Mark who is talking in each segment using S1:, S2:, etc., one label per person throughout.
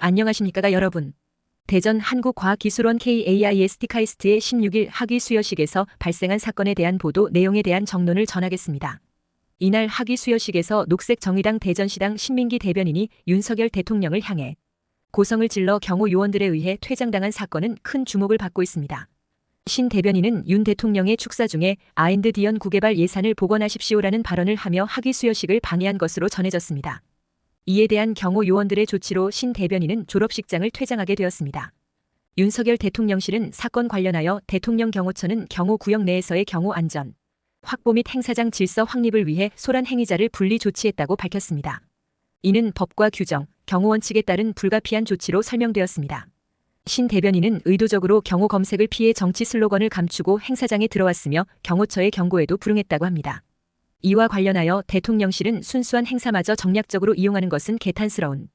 S1: 안녕하십니까 여러분. 대전 한국과학기술원 KAIST 카이스트의 16일 학위 수여식에서 발생한 사건에 대한 보도 내용에 대한 정론을 전하겠습니다. 이날 학위 수여식에서 녹색정의당 대전시당 신민기 대변인이 윤석열 대통령을 향해 고성을 질러 경호 요원들에 의해 퇴장당한 사건은 큰 주목을 받고 있습니다. 신 대변인은 윤 대통령의 축사 중에 R&D연 구개발 예산을 복원하십시오라는 발언을 하며 학위 수여식을 방해한 것으로 전해졌습니다. 이에 대한 경호 요원들의 조치로 신 대변인은 졸업식장을 퇴장하게 되었습니다. 윤석열 대통령실은 사건 관련하여 대통령 경호처는 경호구역 내에서의 경호 안전 확보 및 행사장 질서 확립을 위해 소란 행위자를 분리 조치했다고 밝혔습니다. 이는 법과 규정, 경호원칙에 따른 불가피한 조치로 설명되었습니다. 신 대변인은 의도적으로 경호 검색을 피해 정치 슬로건을 감추고 행사장에 들어왔으며 경호처의 경고에도 불응했다고 합니다. 이와 관련하여 대통령실은 순수한 행사마저 정략적으로 이용하는 것은 개탄스러운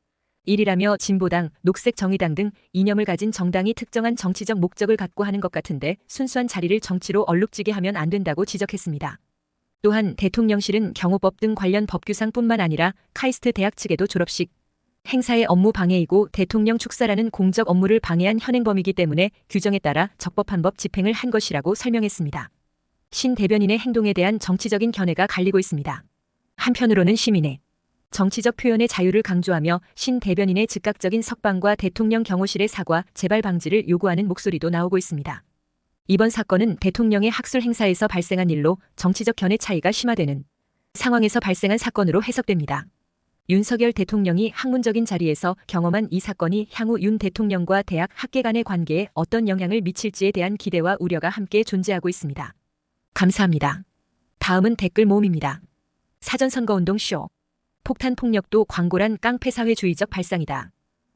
S1: 일이라며 진보당, 녹색정의당 등 이념을 가진 정당이 특정한 정치적 목적을 갖고 하는 것 같은데 순수한 자리를 정치로 얼룩지게 하면 안 된다고 지적했습니다. 또한 대통령실은 경호법 등 관련 법규상뿐만 아니라 카이스트 대학 측에도 졸업식 행사의 업무 방해이고 대통령 축사라는 공적 업무를 방해한 현행범이기 때문에 규정에 따라 적법한 법 집행을 한 것이라고 설명했습니다. 신 대변인의 행동에 대한 정치적인 견해가 갈리고 있습니다. 한편으로는 시민의 정치적 표현의 자유를 강조하며 신 대변인의 즉각적인 석방과 대통령 경호실의 사과, 재발 방지를 요구하는 목소리도 나오고 있습니다. 이번 사건은 대통령의 학술 행사에서 발생한 일로 정치적 견해 차이가 심화되는 상황에서 발생한 사건으로 해석됩니다. 윤석열 대통령이 학문적인 자리에서 경험한 이 사건이 향후 윤 대통령과 대학 학계 간의 관계에 어떤 영향을 미칠지에 대한 기대와 우려가 함께 존재하고 있습니다. 감사합니다. 다음은 댓글 모음입니다. 사전선거운동 쇼. 폭탄 폭력도 광고란 깡패사회주의적 발상이다.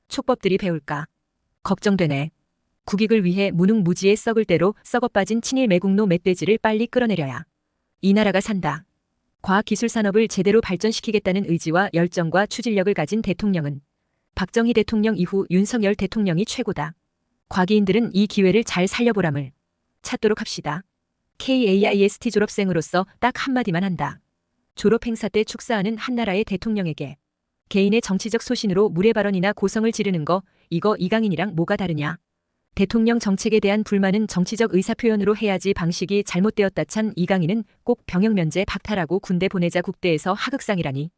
S1: 촉법들이 배울까? 걱정되네. 국익을 위해 무능무지에 썩을 대로 썩어빠진 친일 매국노 멧돼지를 빨리 끌어내려야 이 나라가 산다. 과학기술산업을 제대로 발전시키겠다는 의지와 열정과 추진력을 가진 대통령은 박정희 대통령 이후 윤석열 대통령이 최고다. 과기인들은 이 기회를 잘 살려보람을 찾도록 합시다. KAIST 졸업생으로서 딱 한마디만 한다. 졸업 행사 때 축사하는 한나라의 대통령에게 개인의 정치적 소신으로 무례 발언이나 고성을 지르는 거 이거 이강인이랑 뭐가 다르냐. 대통령 정책에 대한 불만은 정치적 의사표현으로 해야지 방식이 잘못되었다 찬 이강인은 꼭 병역 면제 박탈하고 군대 보내자 국대에서 하극상이라니.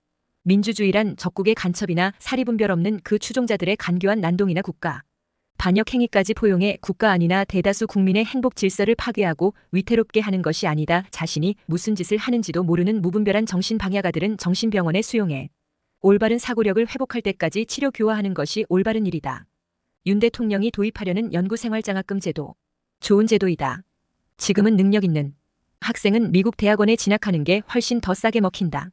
S1: 민주주의란 적국의 간첩이나 사리분별 없는 그 추종자들의 간교한 난동이나 국가 반역 행위까지 포용해 국가 아니나 대다수 국민의 행복 질서를 파괴하고 위태롭게 하는 것이 아니다. 자신이 무슨 짓을 하는지도 모르는 무분별한 정신방야가들은 정신병원에 수용해 올바른 사고력을 회복할 때까지 치료 교화하는 것이 올바른 일이다. 윤 대통령이 도입하려는 연구생활장학금 제도. 좋은 제도이다. 지금은 능력 있는 학생은 미국 대학원에 진학하는 게 훨씬 더 싸게 먹힌다.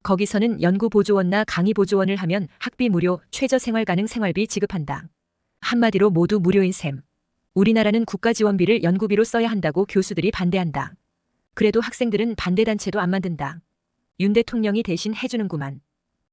S1: 거기서는 연구보조원나 강의보조원을 하면 학비 무료, 최저생활 가능 생활비 지급한다. 한마디로 모두 무료인 셈. 우리나라는 국가지원비를 연구비로 써야 한다고 교수들이 반대한다. 그래도 학생들은 반대단체도 안 만든다. 윤 대통령이 대신 해주는구만.